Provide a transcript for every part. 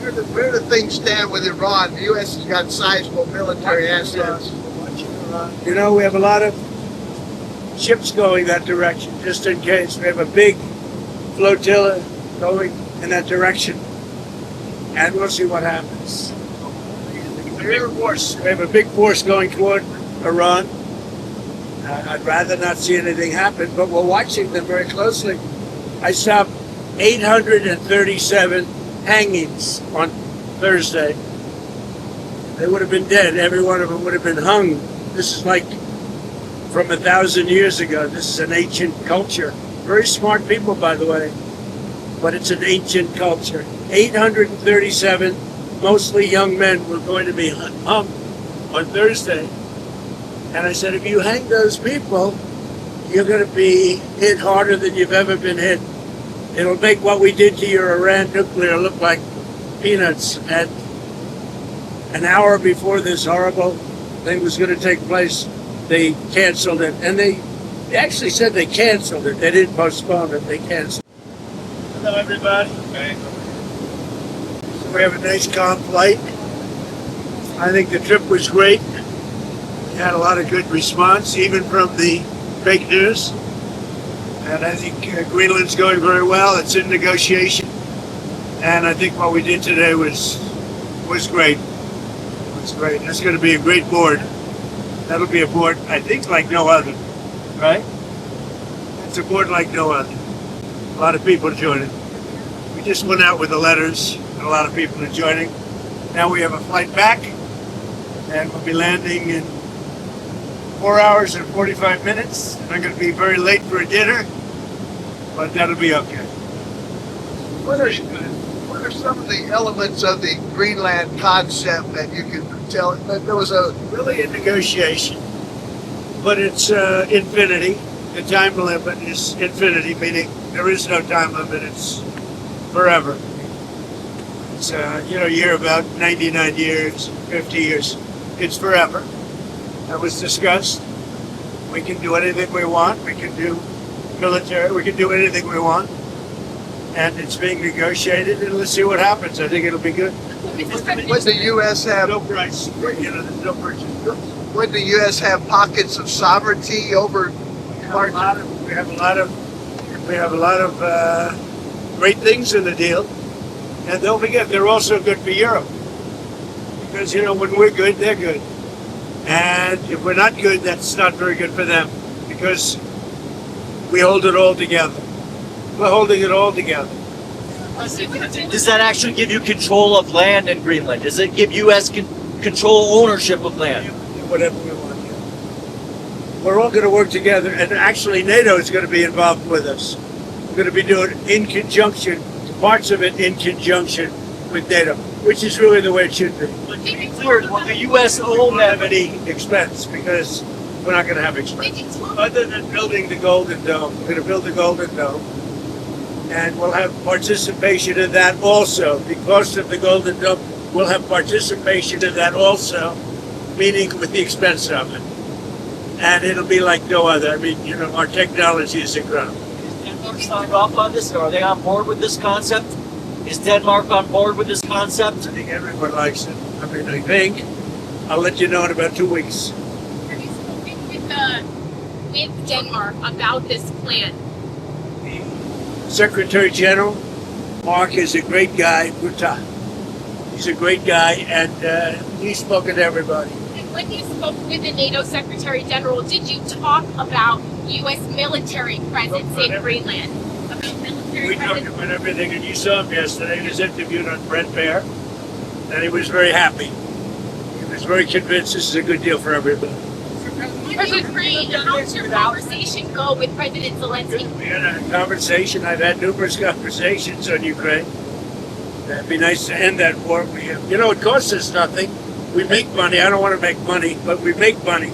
Where do things stand with Iran? The U.S. has got sizable military assets. You know, we have a lot of ships going that direction, just in case. We have a big flotilla going in that direction, and we'll see what happens. We have a big force going toward Iran. I'd rather not see anything happen, but we're watching them very closely. I saw 837 hangings on Thursday. They would have been dead. Every one of them would have been hung. This is like from 1,000 years ago. This is an ancient culture. Very smart people, by the way, but it's an ancient culture. 837, mostly young men, were going to be hung on Thursday. And I said, if you hang those people, you're going to be hit harder than you've ever been hit. It'll make what we did to your Iran nuclear look like peanuts. And an hour before this horrible thing was going to take place, they canceled it. And they actually said they canceled it. They didn't postpone it. They canceled it. Hello, everybody. Okay. So we have a nice calm flight. I think the trip was great. We had a lot of good response, even from the fake news. And I think Greenland's going very well. It's in negotiation. And I think what we did today was great. It was great. It's going to be a great board. That'll be a board, I think, like no other. Right? It's a board like no other. A lot of people joining. We just went out with the letters, and a lot of people are joining. Now we have a flight back, and we'll be landing in 4 hours and 45 minutes. And I'm going to be very late for a dinner, but that'll be okay. What are some of the elements of the Greenland concept that you can tell? There was really a negotiation, but it's infinity. The time limit is infinity, meaning there is no time limit. It's forever. It's you hear about 99 years, 50 years. It's forever. That was discussed. We can do anything we want. We can do military. We can do anything we want. And it's being negotiated, and let's see what happens. I think it'll be good. Would the U.S. have no price? There's no purchase. Would the U.S. have pockets of sovereignty over? We have a lot of great things in the deal, and don't forget they're also good for Europe, because when we're good, they're good, and if we're not good, that's not very good for them, because we hold it all together. We're holding it all together. Does that actually give you control of land in Greenland? Does it give U.S. control ownership of land? Whatever we want. We're all going to work together, and actually NATO is going to be involved with us. We're going to be doing in conjunction, parts of it in conjunction with NATO, which is really the way it should be. Will the U.S. own have any expense, because we're not going to have expense. Other than building the Golden Dome. We're going to build the Golden Dome, and we'll have participation in that also. The cost of the Golden Dome, we'll have participation in that also, meaning with the expense of it. And it'll be like no other. I mean, our technology is incredible. Is Denmark signed off on this? Are they on board with this concept? Is Denmark on board with this concept? I think everyone likes it. I mean, I think. I'll let you know in about 2 weeks. Have you spoken with Denmark about this plan? The Secretary General, Mark, is a great guy. He's a great guy, and he's spoken to everybody. When you spoke with the NATO Secretary General, did you talk about U.S. military presence in Greenland? We talked about everything, and you saw him yesterday. He was interviewed on Brent Bear, and he was very happy. He was very convinced this is a good deal for everybody. Ukraine, how did your conversation go with President Zelensky? We had a conversation. I've had numerous conversations on Ukraine. It'd be nice to end that war. It costs us nothing. We make money. I don't want to make money, but we make money.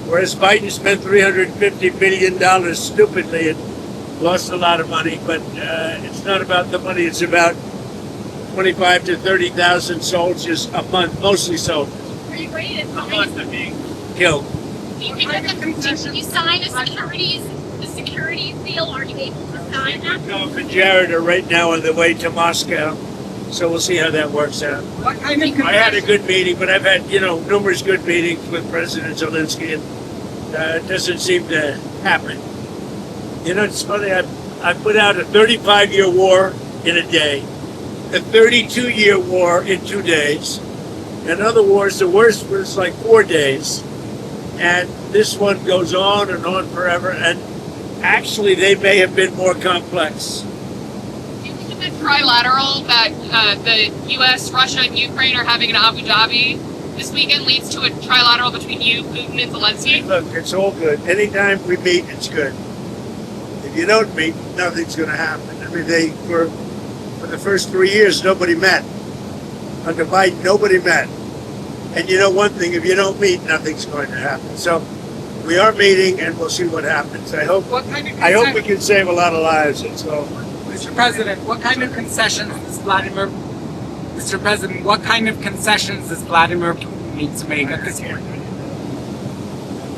Whereas Biden spent $350 billion stupidly and lost a lot of money. But it's not about the money. It's about 25 to 30,000 soldiers a month, mostly soldiers. Are you ready to A month are being killed. Did you sign the security deal? Are you able to sign that? Golf and Jared are right now on the way to Moscow. So we'll see how that works out. What kind of I had a good meeting, but I've had, numerous good meetings with President Zelensky, and it doesn't seem to happen. It's funny, I put out a 35-year war in a day, a 32-year war in 2 days, and other wars, the worst was like 4 days, and this one goes on and on forever, and actually they may have been more complex. Do you think that the trilateral that the U.S., Russia, and Ukraine are having in Abu Dhabi this weekend leads to a trilateral between you, Putin, and Zelensky? Look, it's all good. Anytime we meet, it's good. If you don't meet, nothing's going to happen. I mean, for the first 3 years, nobody met. Under Biden, nobody met. And you know one thing, if you don't meet, nothing's going to happen. So we are meeting, and we'll see what happens. I hope we can save a lot of lives. So, Mr. President, what kind of concessions does Vladimir Putin need to make at this point?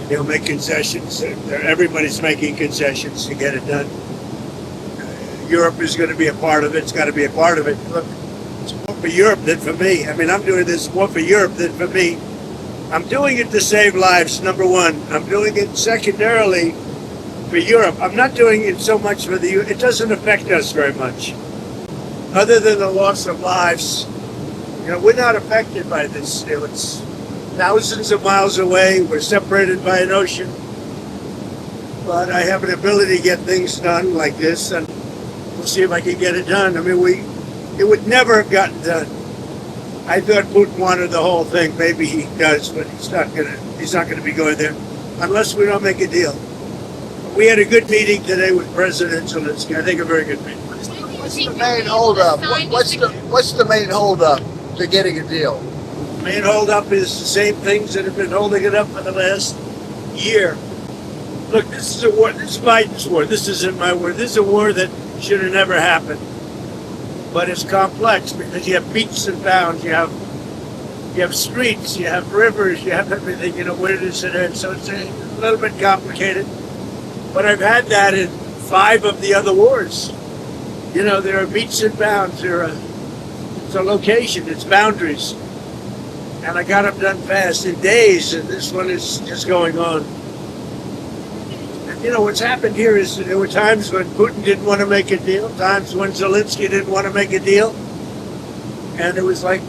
He'll make concessions. Everybody's making concessions to get it done. Europe is going to be a part of it. It's got to be a part of it. Look, it's more for Europe than for me. I mean, I'm doing this more for Europe than for me. I'm doing it to save lives, number one. I'm doing it secondarily for Europe. I'm not doing it so much for the U.S. It doesn't affect us very much. Other than the loss of lives, we're not affected by this. It's thousands of miles away. We're separated by an ocean. But I have an ability to get things done like this, and we'll see if I can get it done. I mean, it would never have gotten done. I thought Putin wanted the whole thing. Maybe he does, but he's not gonna be going there unless we don't make a deal. We had a good meeting today with President Zelensky. I think a very good meeting. What's the main holdup? What's the main holdup to getting a deal? The main holdup is the same things that have been holding it up for the last year. Look, this is a war. This is Biden's war. This isn't my war. This is a war that should have never happened. But it's complex because you have beats and bounds. You have streets. You have rivers. You have everything. Where does it end? So it's a little bit complicated. But I've had that in 5 of the other wars. There are beats and bounds. It's a location. It's boundaries. And I got them done fast in days. And this one is just going on. What's happened here is there were times when Putin didn't want to make a deal, times when Zelensky didn't want to make a deal, and it was like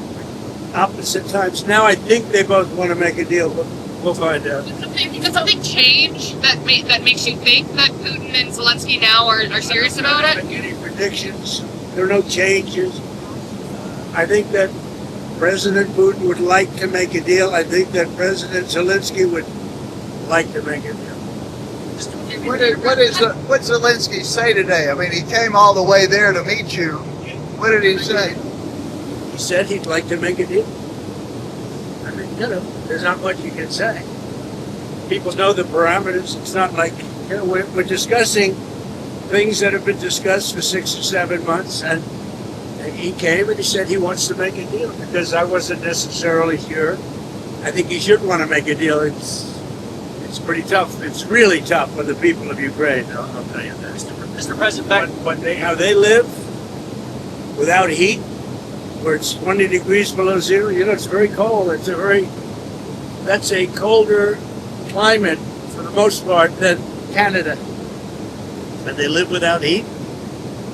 opposite times. Now I think they both want to make a deal, but we'll find out. Did something change that makes you think that Putin and Zelensky now are serious about it? I'm not getting predictions. There are no changes. I think that President Putin would like to make a deal. I think that President Zelensky would like to make a deal. What Zelensky say today? I mean, he came all the way there to meet you. What did he say? He said he'd like to make a deal. I mean, there's not much you can say. People know the parameters. It's not like, we're discussing things that have been discussed for 6 or 7 months, and he came and he said he wants to make a deal because I wasn't necessarily sure. I think he should want to make a deal. It's pretty tough. It's really tough for the people of Ukraine. I'll tell you that. Mr. President, How they live without heat, where it's 20 degrees below zero. It's very cold. That's a colder climate for the most part than Canada. And they live without heat.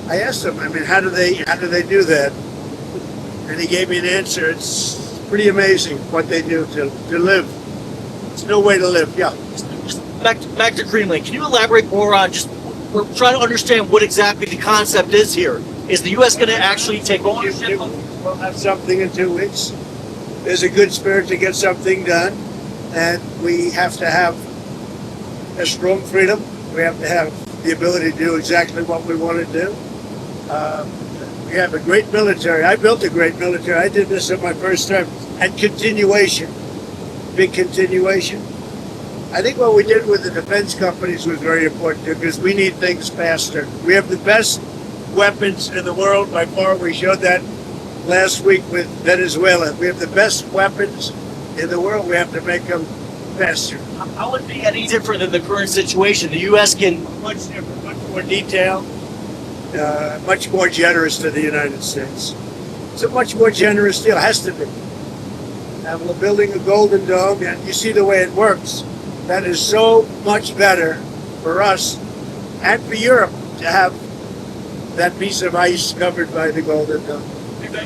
I asked him, how do they do that? And he gave me an answer. It's pretty amazing what they do to live. It's no way to live. Yeah. just back to Greenland. Can you elaborate more on we're trying to understand what exactly the concept is here. Is the U.S. going to actually take ownership? We'll have something in 2 weeks. There's a good spirit to get something done, and we have to have a strong freedom. We have to have the ability to do exactly what we want to do. We have a great military. I built a great military. I did this in my first term. And continuation, big continuation. I think what we did with the defense companies was very important too, because we need things faster. We have the best weapons in the world by far. We showed that last week with Venezuela. We have the best weapons in the world. We have to make them faster. How would it be any different than the current situation? The U.S. can Much different, much more detailed, much more generous to the United States. It's a much more generous deal. Has to be. And we're building a Golden Dome, and you see the way it works. That is so much better for us and for Europe to have that piece of ice covered by the Golden Dome.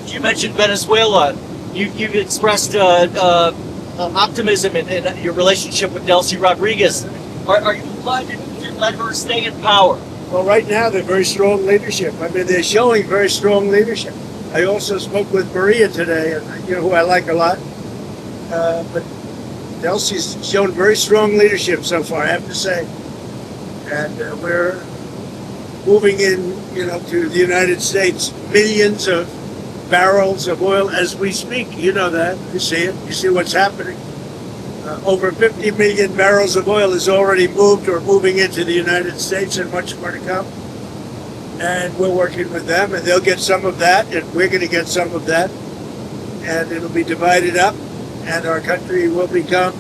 You mentioned Venezuela. You've expressed optimism in your relationship with Delcy Rodriguez. Are you glad to let her stay in power? Well, right now they're very strong leadership. I mean, they're showing very strong leadership. I also spoke with Maria today, and who I like a lot. But Delcy's shown very strong leadership so far, I have to say. And we're moving in, to the United States, millions of barrels of oil as we speak. You know that. You see it. You see what's happening. Over 50 million barrels of oil is already moved or moving into the United States, and much more to come. And we're working with them, and they'll get some of that, and we're going to get some of that. And it'll be divided up, and our country will become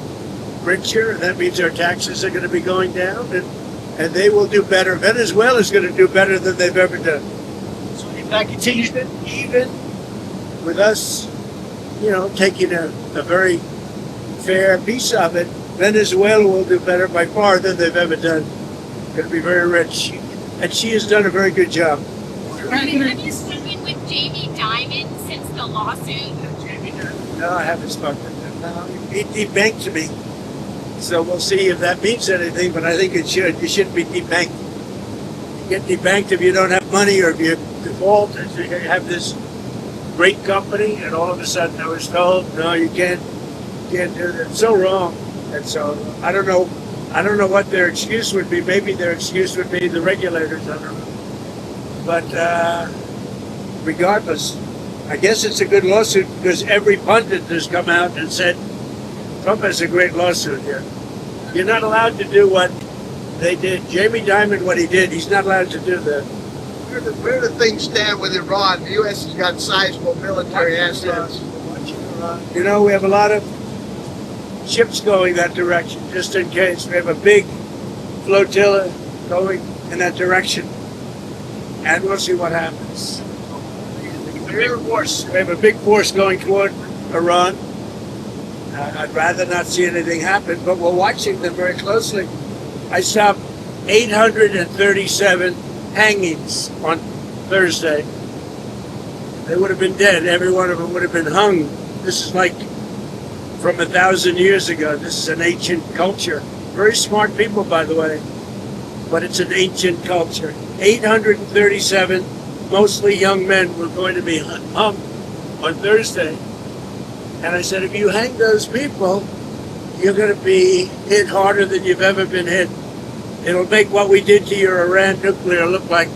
richer, and that means our taxes are going to be going down, and they will do better. Venezuela is going to do better than they've ever done. So if that continues, Even with us, taking a very fair piece of it, Venezuela will do better by far than they've ever done. Going to be very rich. And she has done a very good job. Have you spoken with Jamie Dimon since the lawsuit? No, I haven't spoken to him. No, he debanked me. So we'll see if that means anything, but I think it should. You shouldn't be debanked. You get debanked if you don't have money or if you default. And you have this great company, and all of a sudden I was told, no, you can't do that. It's so wrong. And so I don't know what their excuse would be. Maybe their excuse would be the regulators. I don't know. But regardless, I guess it's a good lawsuit because every pundit has come out and said Trump has a great lawsuit here. You're not allowed to do what they did. Jamie Dimon, what he did, he's not allowed to do that. Where do things stand with Iran? The U.S. has got sizable military assets. We have a lot of ships going that direction, just in case. We have a big flotilla going in that direction, and we'll see what happens. We have a big force going toward Iran. I'd rather not see anything happen, but we're watching them very closely. I saw 837 hangings on Thursday. They would have been dead. Every one of them would have been hung. This is like from 1,000 years ago. This is an ancient culture. Very smart people, by the way, but it's an ancient culture. 837, mostly young men, were going to be hung on Thursday. And I said, if you hang those people, you're going to be hit harder than you've ever been hit. It'll make what we did to your Iran nuclear look like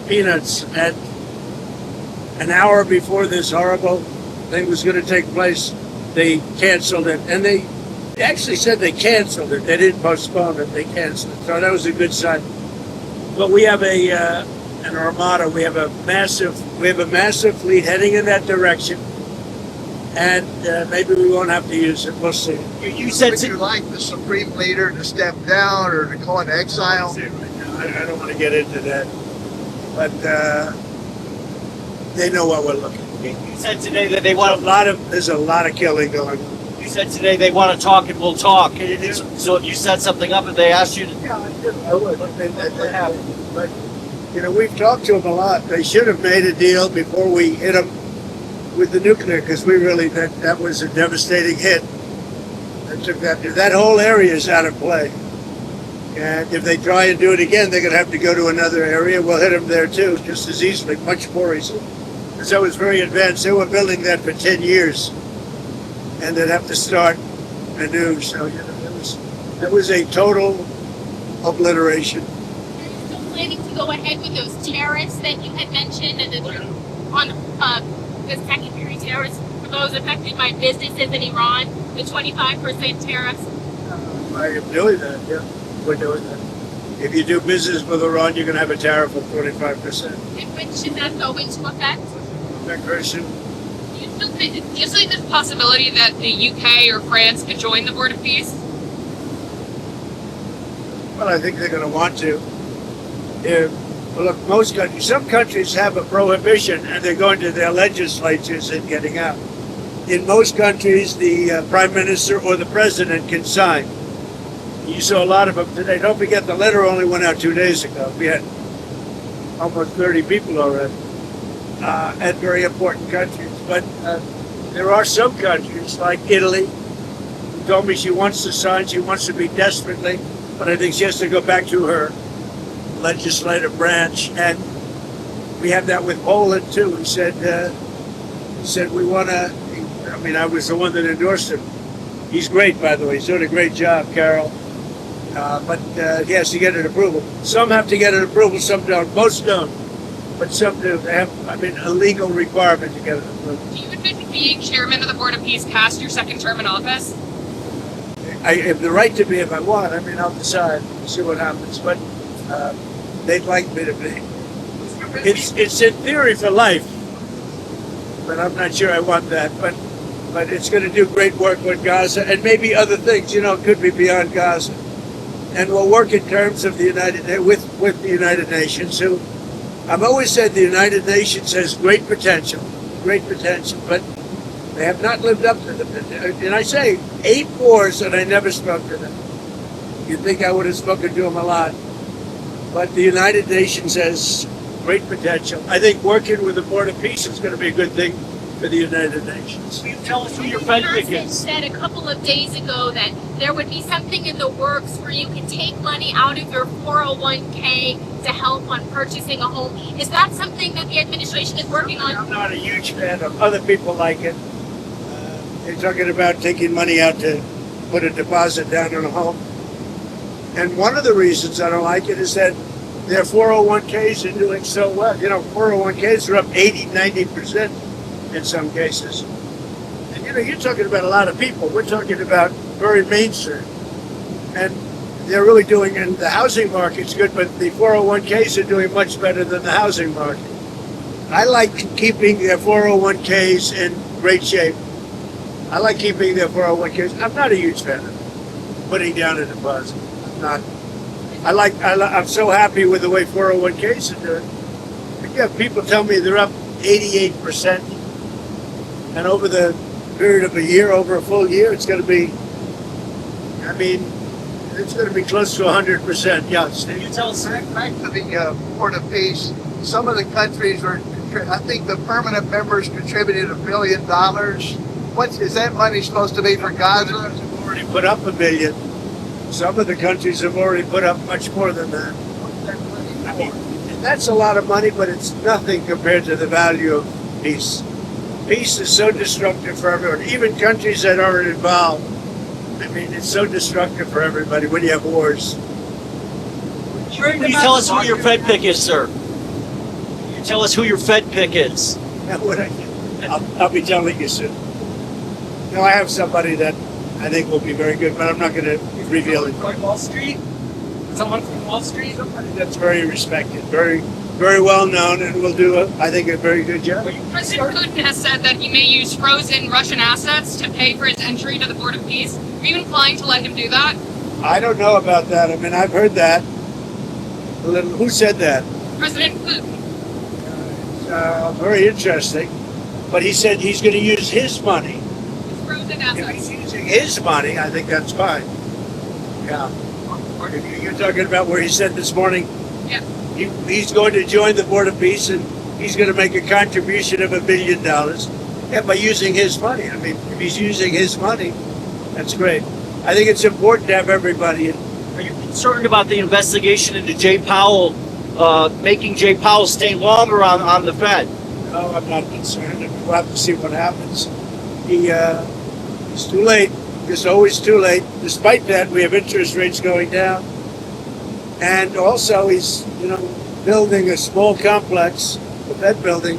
peanuts. And an hour before this horrible thing was going to take place, they canceled it. And they actually said they canceled it. They didn't postpone it. They canceled it. So that was a good sign. But we have an armada. We have a massive fleet heading in that direction. And maybe we won't have to use it. We'll see. you said Would you like the supreme leader to step down or to go into exile? I don't want to get into that. But they know what we're looking for. You said today that they want. There's a lot of killing going on. You said today they want to talk and we'll talk. So if you set something up and they asked you to. Yeah, I do. I would. But we've talked to them a lot. They should have made a deal before we hit them with the nuclear, because we really that was a devastating hit. That whole area is out of play. And if they try and do it again, they're going to have to go to another area. We'll hit them there too, just as easily, much more easily. Because that was very advanced. They were building that for 10 years, and they'd have to start anew. So it was a total obliteration. Are you still planning to go ahead with those tariffs that you had mentioned, and on the secondary tariffs for those affected by businesses in Iran, the 25% tariffs? I am doing that, yeah. We're doing that. If you do business with Iran, you're going to have a tariff of 25%. And when should that go into effect? That person, Do you see the possibility that the UK or France could join the Board of Peace? well, I think they're going to want to. Well, look, most countries, some countries have a prohibition and they're going to their legislatures and getting out. In most countries, the prime minister or the president can sign. You saw a lot of them today. Don't forget, the letter only went out 2 days ago. We had almost 30 people already at very important countries. But there are some countries, like Italy, who told me she wants to sign, she wants to be desperately, but I think she has to go back to her legislative branch. And we have that with Poland, too. He said we want to, I mean, I was the one that endorsed him. He's great, by the way. He's doing a great job, Carol. But he has to get an approval. Some have to get an approval, some don't. Most don't, but some do. They have, I mean, a legal requirement to get an approval. Do you admit being chairman of the Board of Peace past your second term in office? I have the right to be if I want. I mean, I'll decide, see what happens. But they'd like me to be. It's in theory for life, but I'm not sure I want that. But it's going to do great work with Gaza and maybe other things. You know, it could be beyond Gaza. And we'll work in terms of the with the United Nations, who I've always said the United Nations has great potential, but they have not lived up to the potential. And I say 8 wars and I never spoke to them. You'd think I would have spoken to them a lot. But the United Nations has great potential. I think working with the Board of Peace is going to be a good thing for the United Nations. Will you tell us who your Fed pick President is? said a couple of days ago that there would be something in the works where you can take money out of your 401k to help on purchasing a home. Is that something that the administration is working on? I'm not a huge fan of other people like it. They're talking about taking money out to put a deposit down on a home. And one of the reasons I don't like it is that their 401ks are doing so well. You know, 401ks are up 80, 90% in some cases. And you know, you're talking about a lot of people. We're talking about very mainstream. And they're really doing, and the housing market's good, but the 401ks are doing much better than the housing market. I like keeping their 401ks in great shape. I like keeping their 401ks. I'm not a huge fan of putting down a deposit. I'm not. I'm so happy with the way 401ks are doing. But yeah, people tell me they're up 88%. And over the period of a year, over a full year, it's going to be, I mean, it's going to be close to 100%. Yeah, Steve. You tell us. Back to the Board of Peace, some of the countries are, I think the permanent members contributed $1 billion. What is that money supposed to be for Gaza? Have already put up $1 billion. Some of the countries have already put up much more than that. I mean, that's a lot of money, but it's nothing compared to the value of peace. Peace is so destructive for everyone, even countries that aren't involved. I mean, it's so destructive for everybody when you have wars. Will you tell us who your Fed pick is, sir? Will you tell us who your Fed pick is? I'll be telling you soon. No, I have somebody that I think will be very good, but I'm not going to reveal it. Wall Street? Someone from Wall Street? Somebody that's very respected, very, very well known, and will do, I think, a very good job. President Putin has said that he may use frozen Russian assets to pay for his entry to the Board of Peace. Are you inclined to let him do that? I don't know about that. I mean, I've heard that. Who said that? President Putin. Very interesting. But he said he's going to use his money. His frozen If assets. he's using his money, I think that's fine. Yeah. You're talking about where he said this morning Yeah. he's going to join the Board of Peace and he's going to make a contribution of $1 billion. Yeah, by using his money. I mean, if he's using his money, that's great. I think it's important to have everybody in. Are you concerned about the investigation into Jay Powell, making Jay Powell stay longer on the Fed? No, I'm not concerned. We'll have to see what happens. He's too late. It's always too late. Despite that, we have interest rates going down. And also, he's, building a small complex, the Fed building,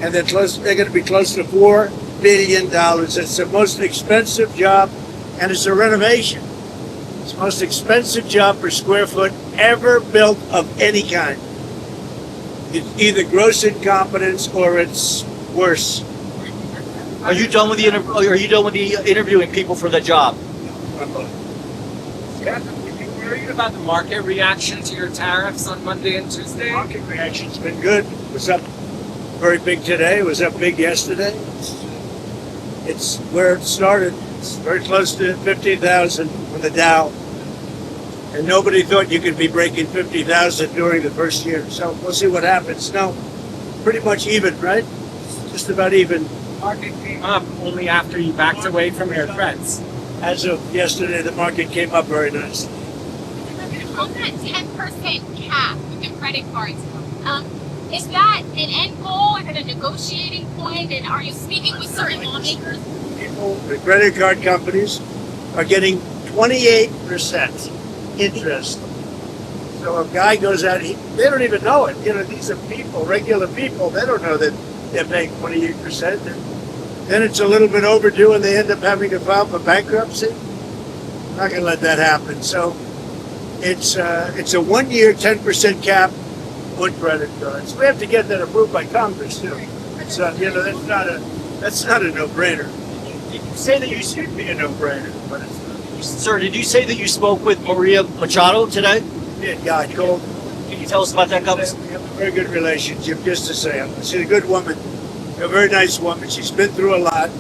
and they're going to be close to $4 billion. It's the most expensive job, and it's a renovation. It's the most expensive job per square foot ever built of any kind. It's either gross incompetence or it's worse. Are you done with the interviewing people for the job? worried about the market reaction to your tariffs on Monday and Tuesday? Market reaction's been good. It was up very big today. It was up big yesterday. It's where it started. It's very close to 50,000 on the Dow. And nobody thought you could be breaking 50,000 during the first year. So we'll see what happens. No, pretty much even, right? Just about even. The market came up only after you backed away from your threats. As of yesterday, the market came up very nicely. On that 10% cap with the credit cards, is that an end goal? Is it a negotiating point? And are you speaking with certain lawmakers? People, the credit card companies are getting 28% interest. So a guy goes out, they don't even know it. You know, these are people, regular people. They don't know that they're paying 28%. Then it's a little bit overdue and they end up having to file for bankruptcy. I'm not going to let that happen. So it's a 1 year 10% cap on credit cards. We have to get that approved by Congress too. So that's not a no-brainer. You can say that you should be a no-brainer, but it's not. Sir, did you say that you spoke with Maria Machado today? Yeah, I called. Can you tell us about that, Governor? We have a very good relationship, just to say. She's a good woman, a very nice woman. She's been through a lot.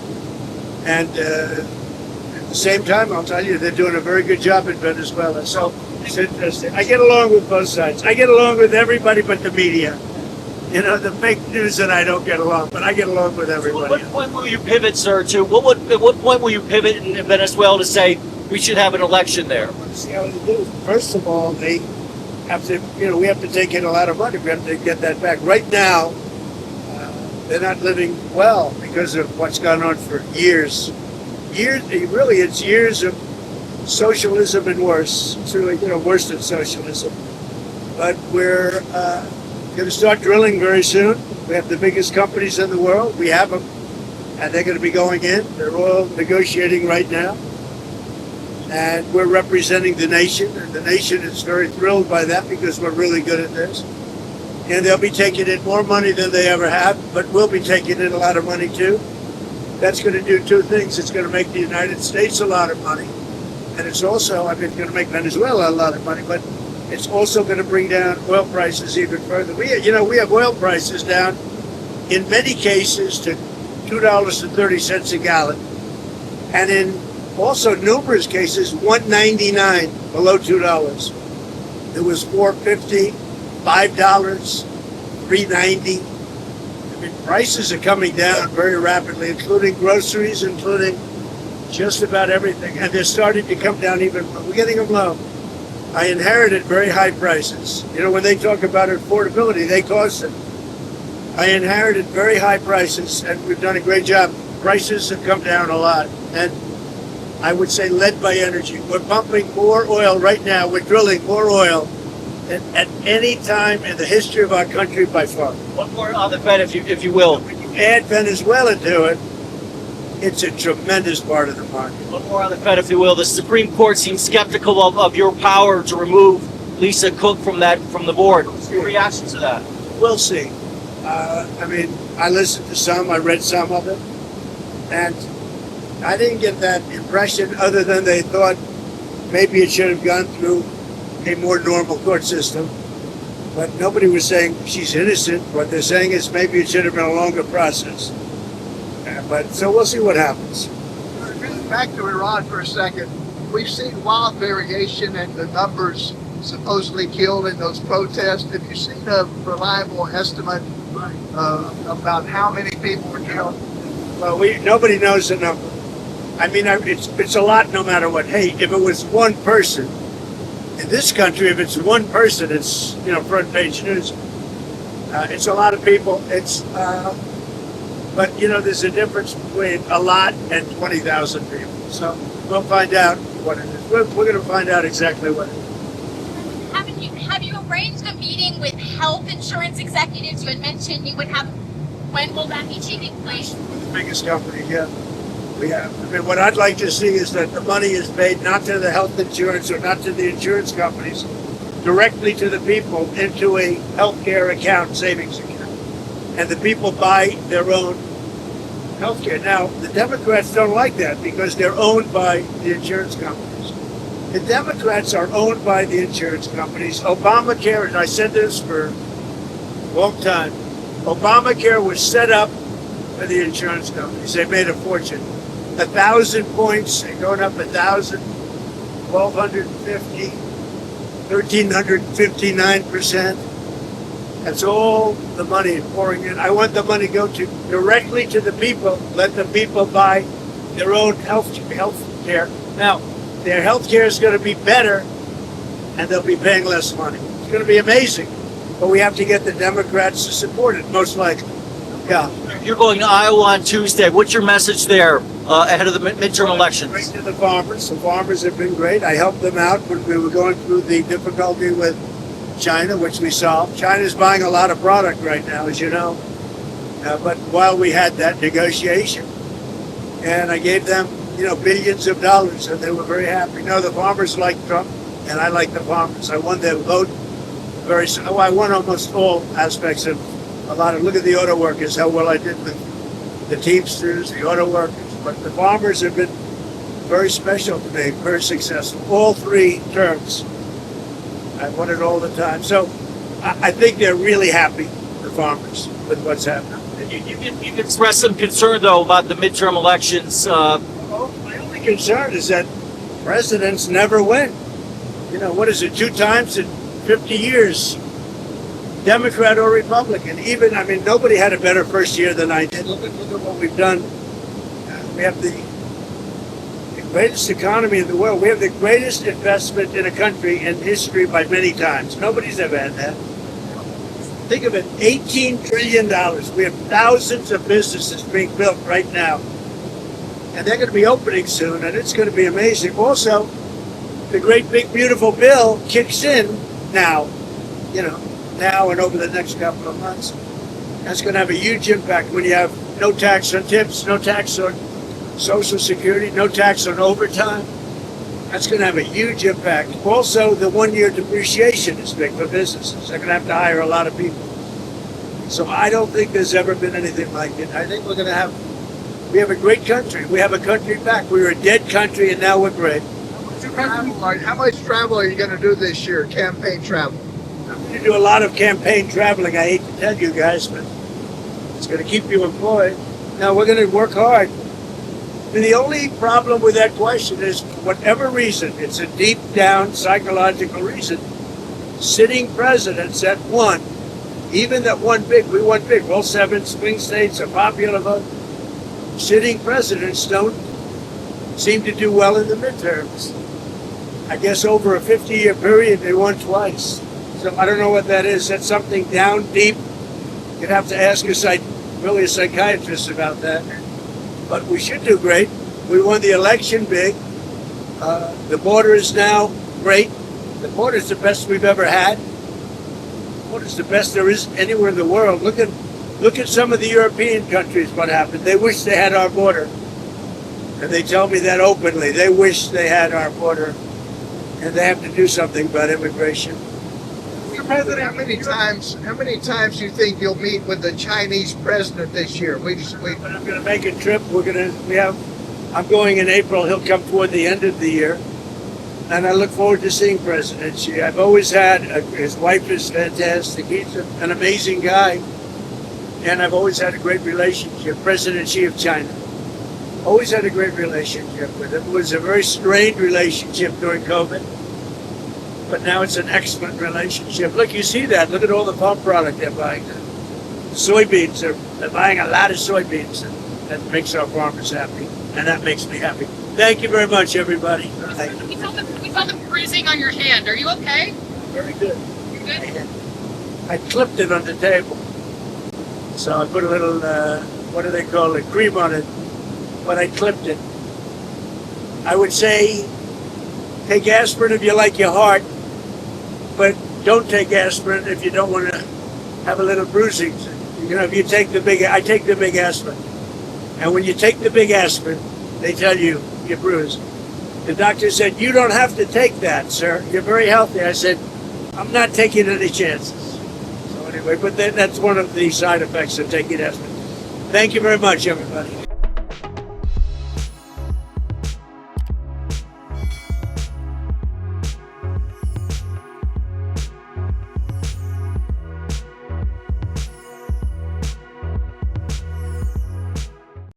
And at the same time, I'll tell you, they're doing a very good job in Venezuela. So it's interesting. I get along with both sides. I get along with everybody but the media. You know, the fake news and I don't get along, but I get along with everybody. At what point will you pivot, sir, to at what point will you pivot in Venezuela to say we should have an election there? Let's see how they do. First of all, they have to, we have to take in a lot of money. We have to get that back. Right now, they're not living well because of what's gone on for years. It's years of socialism and worse. It's really, worse than socialism. But we're going to start drilling very soon. We have the biggest companies in the world. We have them, and they're going to be going in. They're all negotiating right now. And we're representing the nation, and the nation is very thrilled by that because we're really good at this. And they'll be taking in more money than they ever have, but we'll be taking in a lot of money too. That's going to do two things. It's going to make the United States a lot of money, and it's also, going to make Venezuela a lot of money, but it's also going to bring down oil prices even further. We have oil prices down, in many cases, to $2.30 a gallon, and in also numerous cases, $1.99 below $2. It was $4.50, $5, $3.90. Prices are coming down very rapidly, including groceries, including just about everything, and they're starting to come down even. We're getting them low. I inherited very high prices. When they talk about affordability, they cost it. I inherited very high prices, and we've done a great job. Prices have come down a lot, and I would say led by energy. We're pumping more oil right now. We're drilling more oil than at any time in the history of our country by far. One more on the Fed, if you will. When you add Venezuela to it, it's a tremendous part of the market. One more on the Fed, if you will. The Supreme Court seems skeptical of your power to remove Lisa Cook from the board. What's your reaction to that? We'll see. I listened to some, I read some of it, and I didn't get that impression other than they thought maybe it should have gone through a more normal court system. But nobody was saying she's innocent. What they're saying is maybe it should have been a longer process. So we'll see what happens. Back to Iran for a second. We've seen wild variation in the numbers supposedly killed in those protests. Have you seen a reliable estimate about how many people were killed? Well, nobody knows the number. It's a lot no matter what. Hey, if it was one person, in this country, if it's one person, it's, front page news. It's a lot of people. But there's a difference between a lot and 20,000 people. So we'll find out what it is. We're going to find out exactly what it is. Have you arranged a meeting with health insurance executives? You had mentioned you would have. When will that be taking place? With the biggest company, yeah. We have. What I'd like to see is that the money is paid not to the health insurance or not to the insurance companies, directly to the people into a healthcare account, savings account. And the people buy their own healthcare. Now, the Democrats don't like that because they're owned by the insurance companies. The Democrats are owned by the insurance companies. Obamacare, and I said this for a long time, Obamacare was set up by the insurance companies. They made a fortune. 1,000 points, and going up 1,000, 1,250, 1,359%. That's all the money pouring in. I want the money to go directly to the people. Let the people buy their own health care. Now, their health care is going to be better, and they'll be paying less money. It's going to be amazing. But we have to get the Democrats to support it, most likely. Yeah. You're going to Iowa on Tuesday. What's your message there ahead of the midterm elections? Great to the farmers. The farmers have been great. I helped them out when we were going through the difficulty with China, which we solved. China's buying a lot of product right now, as you know. But while we had that negotiation, and I gave them, billions of dollars, and they were very happy. No, the farmers like Trump, and I like the farmers. I won their vote. I won almost all aspects of a lot of. Look at the auto workers, how well I did with the Teamsters, the auto workers. But the farmers have been very special to me, very successful. All 3 terms. I won it all the time. So I think they're really happy, the farmers, with what's happening. You've expressed some concern, though, about the midterm elections. My only concern is that presidents never win. What is it, 2 times in 50 years? Democrat or Republican. Nobody had a better first year than I did. Look at what we've done. We have the greatest economy in the world. We have the greatest investment in a country in history by many times. Nobody's ever had that. Think of it, $18 trillion. We have thousands of businesses being built right now. And they're going to be opening soon, and it's going to be amazing. Also, the great big beautiful bill kicks in now, now and over the next couple of months. That's going to have a huge impact when you have no tax on tips, no tax on Social Security, no tax on overtime. That's going to have a huge impact. Also, the 1-year depreciation is big for businesses. They're going to have to hire a lot of people. So I don't think there's ever been anything like it. I think we have a great country. We have a country back. We were a dead country, and now we're great. How much travel are you going to do this year, campaign travel? I'm going to do a lot of campaign traveling. I hate to tell you guys, but it's going to keep you employed. Now, we're going to work hard. And the only problem with that question is, for whatever reason, it's a deep down psychological reason, sitting presidents that won, even that won big, we won big, all 7 swing states, a popular vote, sitting presidents don't seem to do well in the midterms. I guess over a 50-year period, they won twice. So I don't know what that is. That's something down deep. You'd have to ask a psychiatrist about that. But we should do great. We won the election big. The border is now great. The border is the best we've ever had. The border is the best there is anywhere in the world. Look at some of the European countries, what happened. They wish they had our border. And they tell me that openly. They wish they had our border. And they have to do something about immigration. Mr. President, how many times do you think you'll meet with the Chinese president this year? But I'm going to make a trip. I'm going in April. He'll come toward the end of the year. And I look forward to seeing President Xi. I've always had, his wife is fantastic. He's an amazing guy. And I've always had a great relationship. President Xi of China. Always had a great relationship with him. It was a very strained relationship during COVID. But now it's an excellent relationship. Look, you see that. Look at all the farm product they're buying. Soybeans, they're buying a lot of soybeans. And that makes our farmers happy. And that makes me happy. Thank you very much, everybody. We saw the bruising on your hand. Are you okay? Very good. You good? I clipped it on the table. So I put a little, what do they call it, cream on it. But I clipped it. I would say take aspirin if you like your heart, but don't take aspirin if you don't want to have a little bruising. If you take I take the big aspirin. And when you take the big aspirin, they tell you you're bruised. The doctor said, you don't have to take that, sir. You're very healthy. I said, I'm not taking any chances. So anyway, but that's one of the side effects of taking aspirin. Thank you very much, everybody.